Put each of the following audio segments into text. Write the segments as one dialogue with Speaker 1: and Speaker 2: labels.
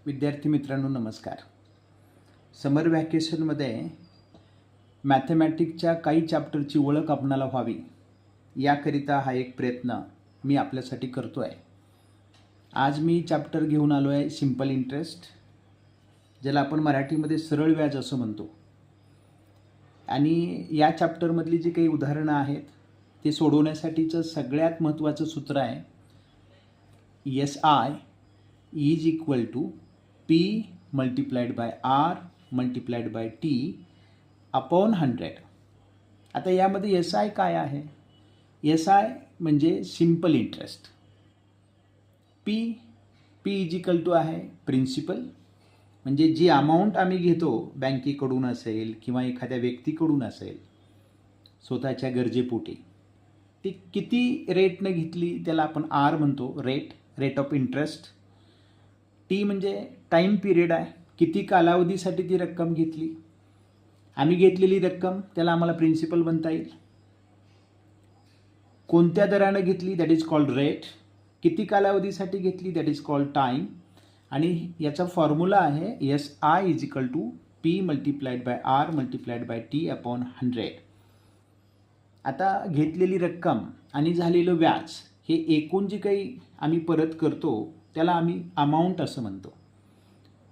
Speaker 1: विद्यार्थी मित्रांनो नमस्कार. समर व्हॅकेशनमध्ये मॅथमॅटिक्सच्या काही चॅप्टरची ओळख आपणाला व्हावी याकरिता हा एक प्रयत्न मी आपल्यासाठी करतो आहे. आज मी चॅप्टर घेऊन आलो आहे सिंपल इंटरेस्ट, ज्याला आपण मराठीमध्ये सरळ व्याज असं म्हणतो. आणि या चॅप्टरमधली जी काही उदाहरणं आहेत ते सोडवण्यासाठीचं सगळ्यात महत्त्वाचं सूत्र आहे SI is equal to P multiplied by R multiplied by T upon 100. आता यामध्ये SI काय आहे? SI म्हणजे simple interest. P is equal to आहे प्रिन्सिपल, म्हणजे जी अमाऊंट आम्ही घेतो बँकेकडून असेल किंवा एखाद्या व्यक्तीकडून असेल स्वतःच्या गरजेपोटी, ती किती रेटनं घेतली त्याला आपण R म्हणतो, रेट ऑफ इंटरेस्ट. टी म्हणजे टाईम पिरियड आहे, किती कालावधीसाठी ती रक्कम घेतली. आम्ही घेतलेली रक्कम त्याला आम्हाला प्रिन्सिपल म्हणता येईल. कोणत्या दरानं घेतली दॅट इज कॉल्ड रेट. किती कालावधीसाठी घेतली दॅट इज कॉल्ड टाईम. आणि याचा फॉर्म्युला आहे SI is equal to P multiplied by R multiplied by T upon 100. आता घेतलेली रक्कम आणि झालेलं व्याज हे एकूण जे काही आम्ही परत करतो त्याला आम्ही अमाऊंट असं म्हणतो.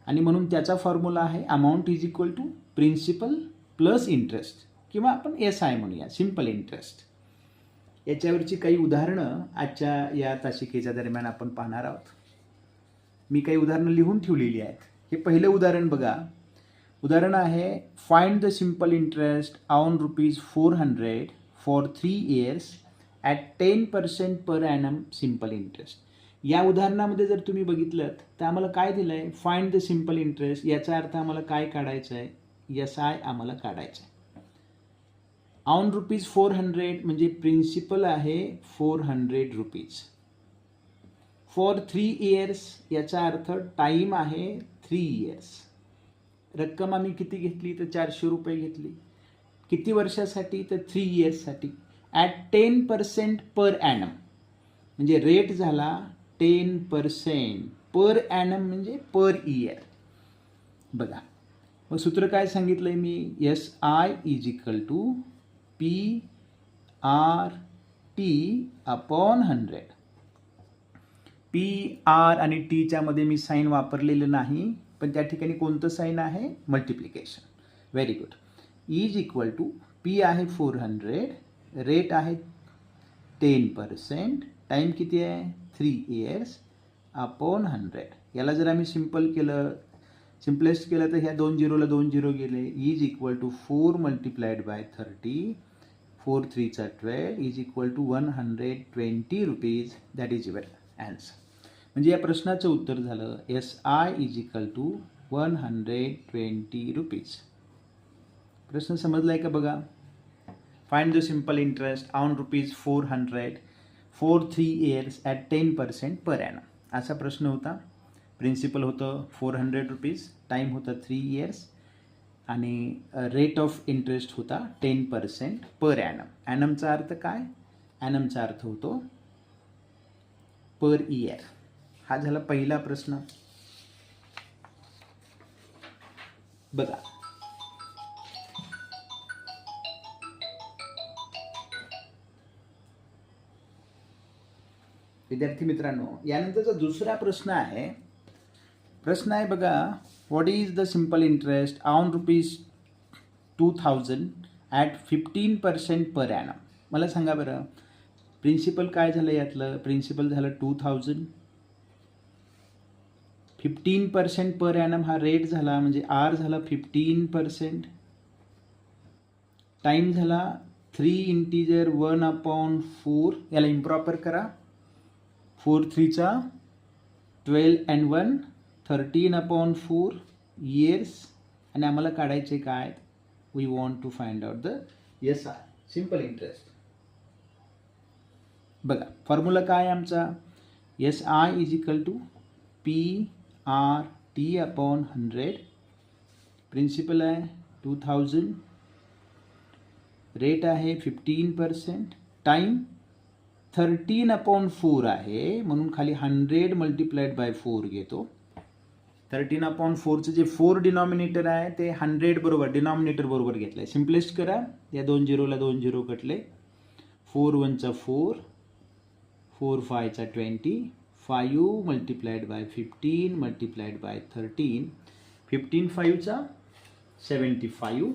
Speaker 1: आणि म्हणून त्याचा फॉर्म्युला आहे amount is equal to principal plus interest, किंवा आपण SI म्हणूया, सिंपल इंटरेस्ट. याच्यावरची काही उदाहरणं आजच्या या तासिकेच्या दरम्यान आपण पाहणार आहोत. मी काही उदाहरणं लिहून ठेवलेली आहेत. हे पहिलं उदाहरण बघा. उदाहरण आहे find the simple interest on ₹400 for 3 years at 10% per annum simple interest. या उदाहरणामध्ये जर तुम्ही बघितलं तर आम्हाला काय दिलं आहे? Find the simple interest. याचा अर्थ आम्हाला काय काढायचं आहे? SI आम्हाला काढायचं आहे. ऑन ₹400 म्हणजे प्रिन्सिपल आहे ₹400. फॉर 3 years याचा अर्थ टाईम आहे 3 years. रक्कम आम्ही किती घेतली तर ₹400 घेतली. किती वर्षासाठी तर 3 yearsसाठी. ॲट 10% पर ॲनम म्हणजे रेट झाला 10% पर ॲनम म्हणजे पर इयर. बघा मग सूत्र काय सांगितलं आहे मी? SI is equal to PRT upon 100. PR आणि Tच्यामध्ये मी साईन वापरलेलं नाही, पण त्या ठिकाणी कोणतं साईन आहे? Multiplication. Very good. Is equal to P आहे 400, रेट आहे 10%, टाईम किती आहे 3 years अपॉन 100. याला जर आम्ही सिम्पलेस्ट केलं तर ह्या 2 झिरोला 2 झिरो गेले. Is equal to 4 multiplied by 30, 4 3 12 is equal to ₹120. That is your answer. म्हणजे या प्रश्नाचं उत्तर झालं SI इज इक्वल टू ₹120. प्रश्न समजला आहे का बघा? Find the simple interest on ₹400 for 3 years at 10% per annum. असा प्रश्न होता. प्रिन्सिपल होतं ₹400, टाईम होता 3 years आणि रेट ऑफ इंटरेस्ट होता 10% पर ॲनम. ॲनमचा अर्थ काय? ॲनमचा अर्थ होतो पर इयर. हा झाला पहिला प्रश्न. बघा विद्यार्थी मित्रांनो, यानंतरचा दुसरा प्रश्न आहे बघा, what is the simple interest on ₹2000 at 15% per annum. मला सांगा बरं, प्रिन्सिपल काय झालं यातलं? प्रिन्सिपल झालं 2000, 15% पर ॲनम हा रेट झाला म्हणजे R झाला 15%, टाईम झाला 3 इंटिजर 1/4. याला इम्प्रॉपर करा. 4 3 12 and 1 13/4 years. आणि आम्हाला काढायचे काय? We want to find out the SI simple interest. बघा फॉर्म्युला काय आमचा? SI is equal to PRT upon 100. Principal आहे 2000, रेट आहे 15%, टाईम 13/4 आहे, म्हणून खाली 100 मल्टिप्लाइड बाय 4 घेतो. 13/4चं जे 4 डिनॉमिनेटर आहे ते 100 बरोबर डिनॉमिनेटर बरोबर घेतलं आहे. सिम्प्लेस्ट करा, या 2 झिरोला 2 झिरो कटले. 4 1चा 4, 4 5चा 20, 5 multiplied by 15 multiplied by 13, 15 5चा 75,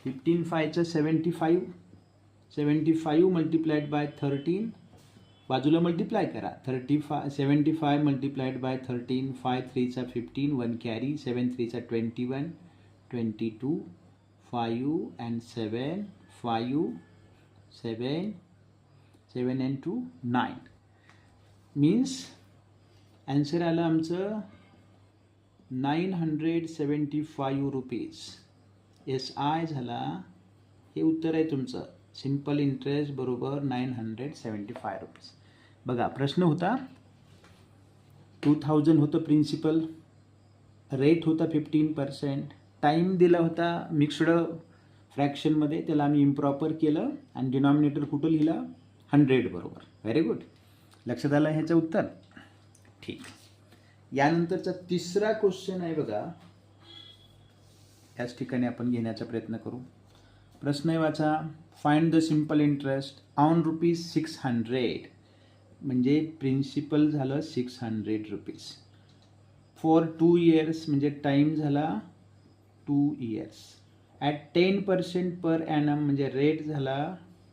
Speaker 1: 15 5चा 75, 75 multiplied by 13, बाजूला मल्टिप्लाय करा. 75 multiplied by 13, 5 3चा 15, 1 carry, 7 3चा 21, 22, 5 and 7, 5, 7, 7 and 2, 9. Means answer आलं आमचं 975 रुपीज. SI झाला, हे उत्तर आहे तुमचं. सिम्पल इंटरेस्ट बरोबर 975 रुपीज. बघा प्रश्न होता 2000 होतं प्रिन्सिपल, रेट होता 15%, टाईम दिला होता मिक्स्ड फ्रॅक्शनमध्ये, त्याला आम्ही इम्प्रॉपर केलं आणि डिनॉमिनेटर कुठं लिहिला 100 बरोबर. व्हेरी गुड, लक्षात आलं ह्याचं उत्तर. ठीक, यानंतरचा तिसरा क्वेश्चन आहे बघा, याच ठिकाणी आपण घेण्याचा प्रयत्न करू. प्रश्न आहे वाचा, find the simple interest on ₹600, म्हणजे प्रिन्सिपल झालं 600 रुपीज फॉर 2 years, म्हणजे टाईम झाला 2 years, ॲट 10% पर ॲनम, म्हणजे रेट झाला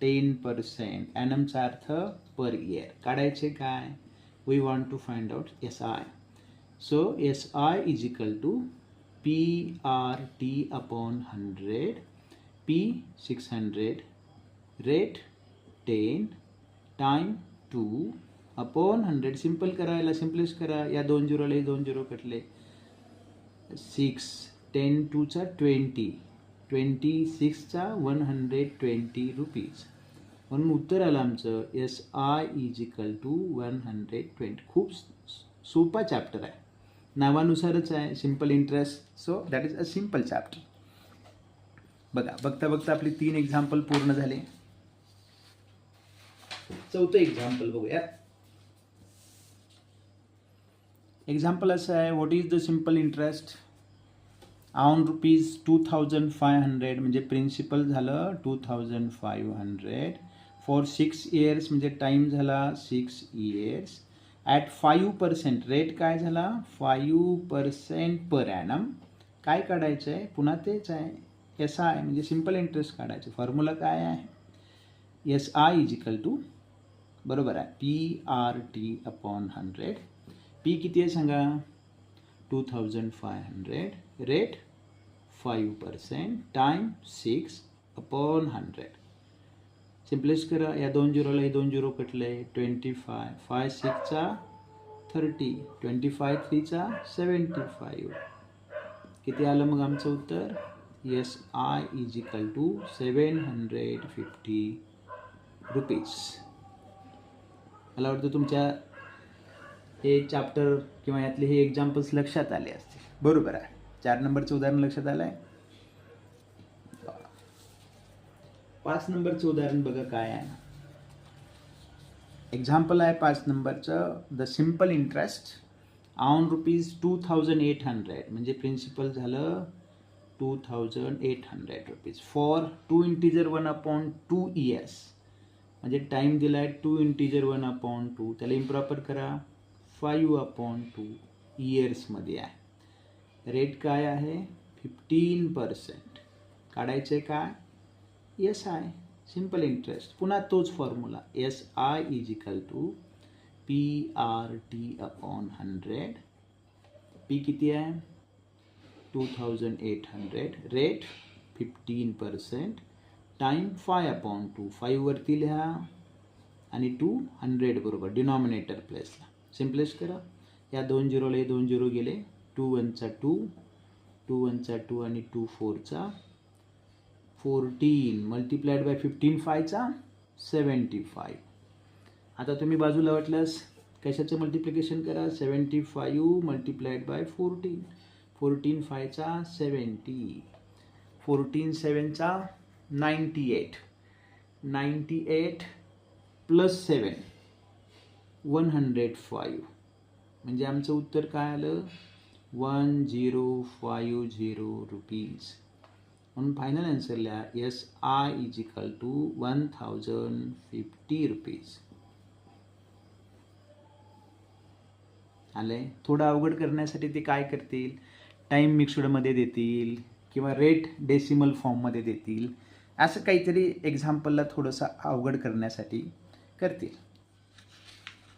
Speaker 1: 10%, ॲनमचा अर्थ पर इयर. काढायचे काय, we want to find out SI. So SI is equal to PRT upon 100, P 600, rate 10, time 2 upon 100. Simple करा, याला सिम्पलेस्ट करा, या 2 झिरोला 2 झिरो कटले. 6 10 2चा 20, 26चा 120 रुपीज. म्हणून उत्तर आलं आमचं SI इज इक्वल टू 120. खूप सोपा चॅप्टर आहे, नावानुसारच आहे, simple interest. So that is a simple chapter. बघा, बघता बघता आपले 3 एक्झाम्पल पूर्ण झाले. चौथं एक्झाम्पल बघूया. एक्झाम्पल असं आहे, what is the simple interest on ₹2500, म्हणजे प्रिन्सिपल झालं 2500 फॉर 6 years, म्हणजे टाईम झाला 6 years, ॲट 5%, रेट काय झाला 5% पर ॲनम. काय काढायचं आहे, पुन्हा तेच आहे SI, म्हणजे सिम्पल इंटरेस्ट काढायचं. फॉर्म्युला काय आहे, SI इज इक्वल टू बरोबर आहे PRT अपॉन 100. P किती आहे सांगा, 2500, रेट 5%, टाइम 6 अपॉन 100. सिम्पलेस्ट करा, या 2 झिरोला 2 झिरो कटले. 25 5 6चा 30, 25 3चा 75. किती आलं मग आमचं उत्तर, SI is equal to 750 rupees. मला वाटतं तुमच्या हे चॅप्टर किंवा यातले हे एक्झाम्पल्स लक्षात आले असतील. बरोबर आहे, 4 नंबरचं उदाहरण लक्षात आलं आहे. 5 नंबरचं उदाहरण बघा काय आहे. एक्झाम्पल आहे 5 नंबरचं, द सिम्पल इंटरेस्ट ऑन ₹2800, म्हणजे प्रिन्सिपल झालं 2800 रुपीज फॉर 2 integer 1/2 years, म्हणजे टाईम दिला आहे 2 integer 1/2, त्याला इम्प्रॉपर करा 5/2 इयर्समध्ये आहे. रेट काय आहे 15%. काढायचे काय SI, सिम्पल इंटरेस्ट. पुन्हा तोच formula, SI is equal to PRT upon 100. P किती आहे 2800, रेट 15%, टाईम 5/2, 5 वरती लिहा आणि 200 बरोबर डिनॉमिनेटर प्लेसला. सिम्पलेस्ट करा, या 2 झिरोला 2 झिरो गेले. 2 1चा 2, 2 1चा 2 आणि 2 4चा 14 मल्टिप्लाइड बाय 15 5चा 75. आता तुम्ही बाजूला वाटल्यास कशाचं मल्टिप्लिकेशन करा, 75 मल्टिप्लाइड बाय 14, 14 5चा 70, 14 7चा 98, 98 प्लस 7 105, म्हणजे आमचं उत्तर काय आलं 1050 रुपीज. म्हणून फायनल आन्सर लिहा SI is equal to 1050 rupees. आले. थोडं अवघड करण्यासाठी ते काय करतील, टाईम मिक्सडमध्ये देतील किंवा रेट डेसिमल फॉर्ममध्ये देतील, असं काहीतरी एक्झाम्पलला थोडंसं अवघड करण्यासाठी करतील.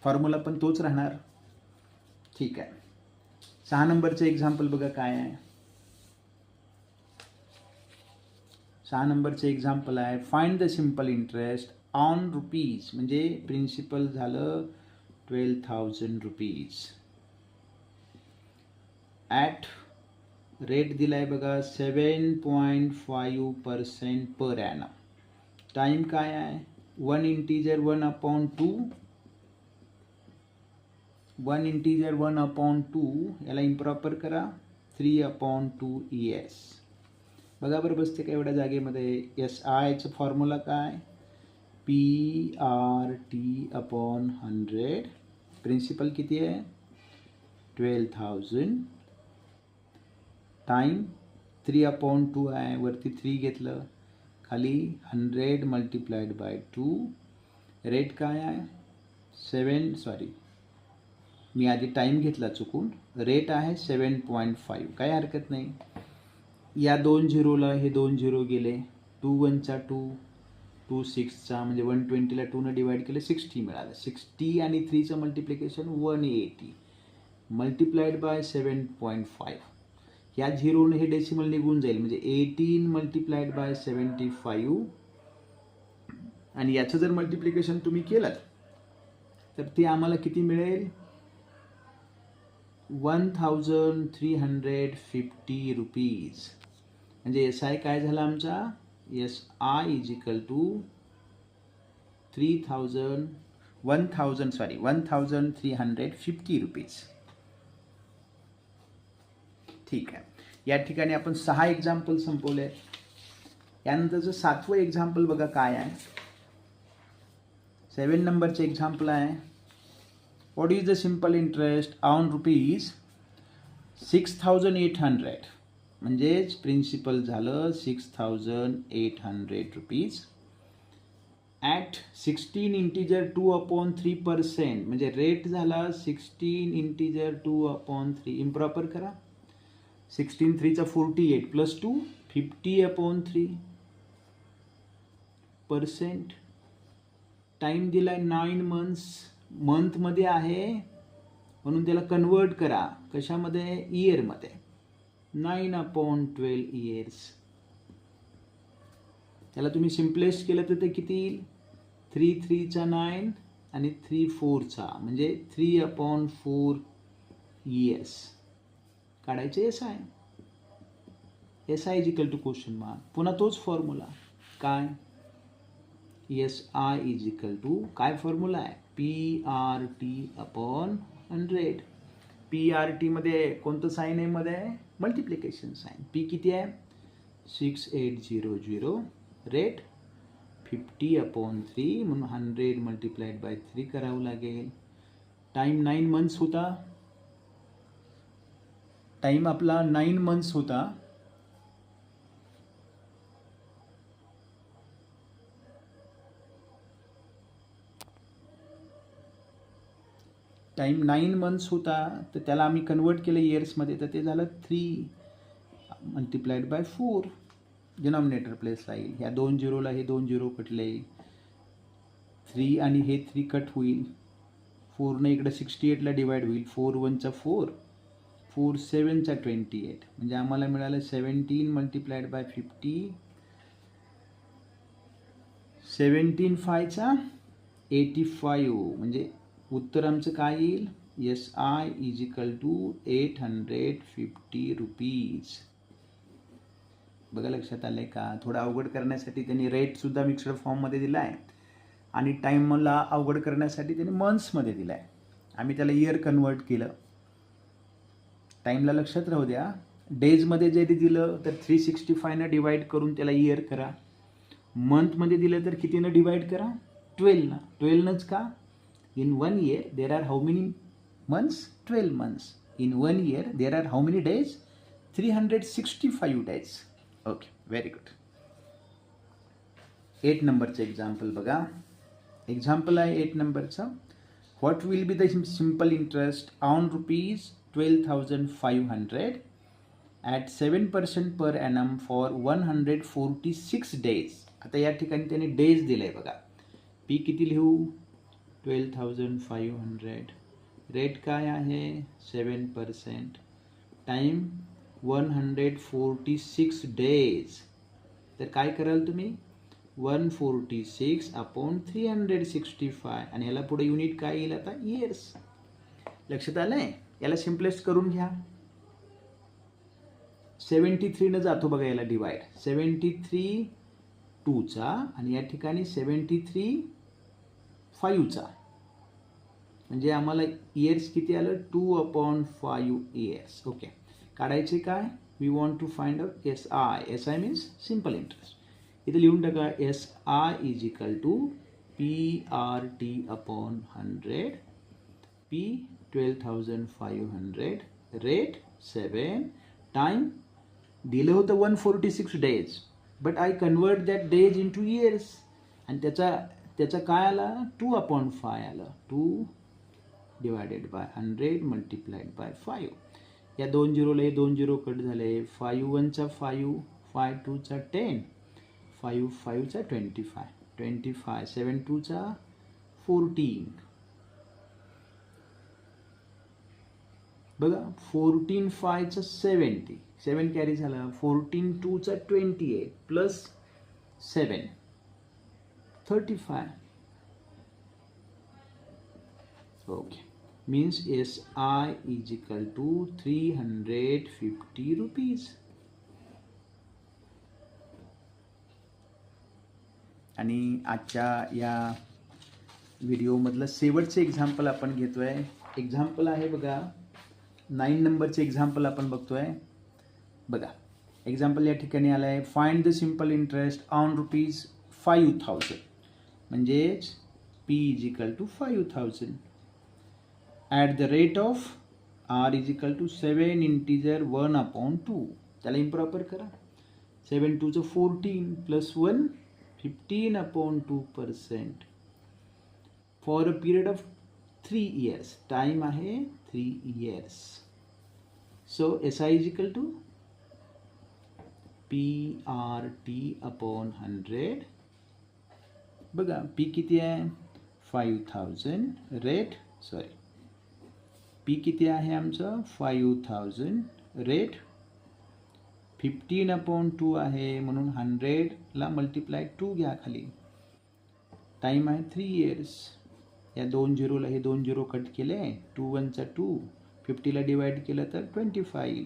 Speaker 1: फॉर्म्युला पण तोच राहणार. ठीक आहे. 6 नंबरचं एक्झाम्पल बघा काय आहे. 6 नंबरचं एक्झाम्पल आहे find the simple interest on rupees, म्हणजे प्रिन्सिपल झालं 12,000 रुपीज ॲट रेट दिला आहे बघा 7.5% पर ॲनम. टाईम काय आहे 1 इंटीजर 1/2, 1 इंटीजर 1/2, याला इम्प्रॉपर करा 3/2 ES. बघा बरं बसते का एवढ्या जागेमध्ये. SIचं फॉर्म्युला काय PRT/100. प्रिन्सिपल किती आहे 12,000. टाईम 3/2 आहे, वरती 3 घेतलं, खाली 100 मल्टिप्लाइड बाय 2. रेट काय आहे 7, मी आधी टाईम घेतला चुकून. रेट आहे 7.5. काय हरकत नाही. या 2 झिरोला हे 2 झिरो गेले, 2 1चा 2, 2 6चा म्हणजे 120ला 2ने डिवाइड केलं 60 मिळालं. 60 आणि 3चं मल्टिप्लिकेशन 180 मल्टिप्लाइड बाय 7.5. या झिरोने हे डेसिमल निघून जाईल, म्हणजे 18 मल्टिप्लाइड बाय 75. आणि याचं जर मल्टिप्लिकेशन तुम्ही केलं तर ते आम्हाला किती मिळेल 1350 रुपीज. म्हणजे SI काय झाला आमचा SI is equal to 1350 rupees. ठीक आहे. या ठिकाणी आपण 6 एक्झाम्पल संपवले. यानंतरचं 7वं एक्झाम्पल बघा काय आहे. 7 नंबरचे एक्झाम्पल आहे what is the simple interest on rupees 6,800. म्हणजेच प्रिन्सिपल झालं 6,800 रुपीज ॲट 16 इंटीजर 2/3%. म्हणजे रेट झाला 16 इंटीजर 2/3. इम्प्रॉपर करा. 16 3चा 48 प्लस 2 50/3%. टाईम दिला आहे 9 मंथ्स. मंथमध्ये आहे म्हणून त्याला कन्वर्ट करा कशामध्ये इयरमध्ये. 9/12 इयर्स. त्याला तुम्ही सिम्पलेस्ट केलं तर ते किती येईल 3 3चा 9 आणि 3 4चा म्हणजे 3/4 इयर्स. काढायचे SI is equal to question mark. पुन्हा तोच फॉर्म्युला काय SI इज इक्वल टू काय फॉर्म्युला आहे PRT/100. PRT मध्ये कोणतं साईन आहे मध्ये मल्टिप्लिकेशन साईन. P किती आहे 6800. रेट 50/3 म्हणून 100 मल्टिप्लाइड बाय 3 करावं लागेल. टाईम 9 मंथ्स होता. टाईम आपला 9 मंथ्स होता. टाईम 9 मंथ्स होता तर त्याला आम्ही कन्वर्ट केलं इयर्समध्ये, तर ते झालं 3 मल्टिप्लाइड बाय 4. डिनॉमिनेटर प्लेसला येईल. ह्या 2 झिरोला हे 2 झिरो कटले, 3 आणि हे 3 कट होईल. 4ने इकडे 68ला डिवाइड होईल. 4 1चा 4, 4 7चा 28 म्हणजे आम्हाला मिळालं 17 मल्टिप्लाइड बाय 50. 17 5चा 85 म्हणजे उत्तर आमचं काय येईल SI is equal to 850 rupees. बघा लक्षात आलं आहे का. थोडं अवघड करण्यासाठी त्यांनी रेटसुद्धा मिक्सड फॉर्ममध्ये दिला आहे आणि टाईमला अवघड करण्यासाठी त्यांनी मंथ्समध्ये दिला आहे. आम्ही त्याला इयर कन्वर्ट केलं. टाईमला लक्षात राहू द्या. डेजमध्ये जरी दिलं तर 365नं डिवाइड करून त्याला इयर करा. मंथमध्ये दिलं तर कितीनं डिवाइड करा 12नं. 12नंच का in 1 year there are how many months? 12 months. In 1 year, there are how many days? 365 days. Okay, very good. 8 नंबरचं एक्झाम्पल बघा. एक्झाम्पल आहे 8 नंबरचं. What will be the simple interest on rupees 12,500 at 7% per annum for 146 days. आता या ठिकाणी त्याने days दिले बघा. पी किती लिहू? 12,500. रेट काय आहे? 7%. Time 146 days. तर काय कराल तुम्ही? 146 अपॉन 365 आणि याला पुढे युनिट काय येईल आता? इयर्स. लक्षात आलंय? याला सिम्पलेस्ट करून घ्या. 73 न जातो बघा याला डिवाइड. 73 2चा आणि या ठिकाणी 73 5चा. म्हणजे आम्हाला इयर्स किती आलं? 2/5 इयर्स. ओके, काढायचे काय? We want to find out S I. S I means simple interest. इथे लिहून टाका S I is equal to PRT upon 100. P 12,500. Rate 7. Time दिलं होतं 146 days, but I convert that days into years आणि त्याचा काय आला? 2/5 आलं. 2 डिवायडेड बाय 100 मल्टिप्लाइड बाय 5. या 2 झिरोला हे 2 झिरो कट झाले. 5 1चा 5, 5 2चा 10, 5 5चा 25, 25 7 2चा 14. बघा 14 5चा 70, 7 कॅरी झाला. 14 2चा 28 plus 7 35. Okay, means SI is equal to 350 rupees. आणि आजच्या या व्हिडिओमधलं शेवटचं एक्झाम्पल आपण घेतोय. एक्झाम्पल आहे बघा 9 नंबरचे एक्झाम्पल आपण बघतोय. बघा एक्झाम्पल या ठिकाणी आलं आहे. Find the simple interest on rupees 5,000. म्हणजेच P is equal to 5,000 at the rate of R is equal to 7 integer 1/2. त्याला इम्प्रॉपर करा. 7 2चं 14 plus 1 15/2% for a period of 3 years. Time आहे 3 years. So SI is equal to PRT upon 100. बघा P किती आहे? 5,000. Rate P किती आहे आमचं? 5,000. रेट 15/2 आहे म्हणून 100ला मल्टिप्लाय 2 घ्या खाली. टाईम आहे 3 years. या 2 झिरोला हे 2 झिरो कट केले. 2 1चा 2, 50ला डिवाइड केलं तर 25.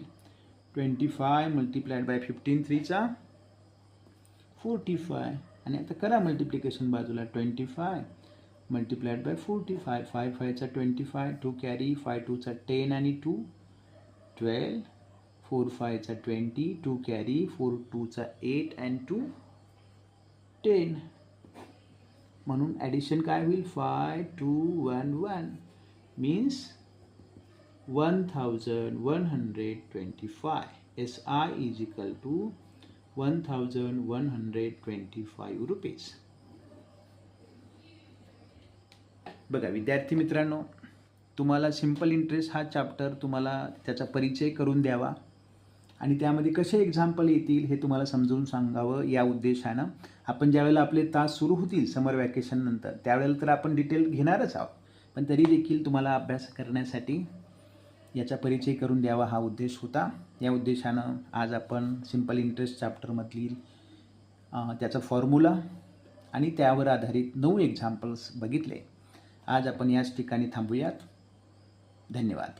Speaker 1: 25 मल्टिप्लाइड बाय 15 3चा 45. आणि आता करा मल्टिप्लिकेशन बाजूला. 25 मल्टिप्लाइड बाय 45. 5 5चा 25, 2 कॅरी, 5 2चा 10 आणि 2 12, 4 5चा 20, 2 कॅरी, 4 2चा 8 and 2 10. म्हणून ॲडिशन काय होईल? 5 2 1 1 means 1,125. SI is equal to 1,125 rupees. बघा विद्यार्थी मित्रांनो, तुम्हाला सिम्पल इंटरेस्ट हा चॅप्टर तुम्हाला त्याचा परिचय करून द्यावा आणि त्यामध्ये कसे एक्झाम्पल येतील हे तुम्हाला समजून सांगावं या उद्देशानं आपण ज्यावेळेला आपले तास सुरू होतील समर वॅकेशननंतर त्यावेळेला तर आपण डिटेल घेणारच आहोत, पण तरी देखील तुम्हाला अभ्यास करण्यासाठी याचा परिचय करून द्यावा हा उद्देश होता. या उद्देशानं आज आपण सिम्पल इंटरेस्ट चॅप्टरमधील त्याचा फॉर्म्युला आणि त्यावर आधारित 9 एक्झाम्पल्स बघितले. आज आपण याच ठिकाणी थांबूयात. धन्यवाद.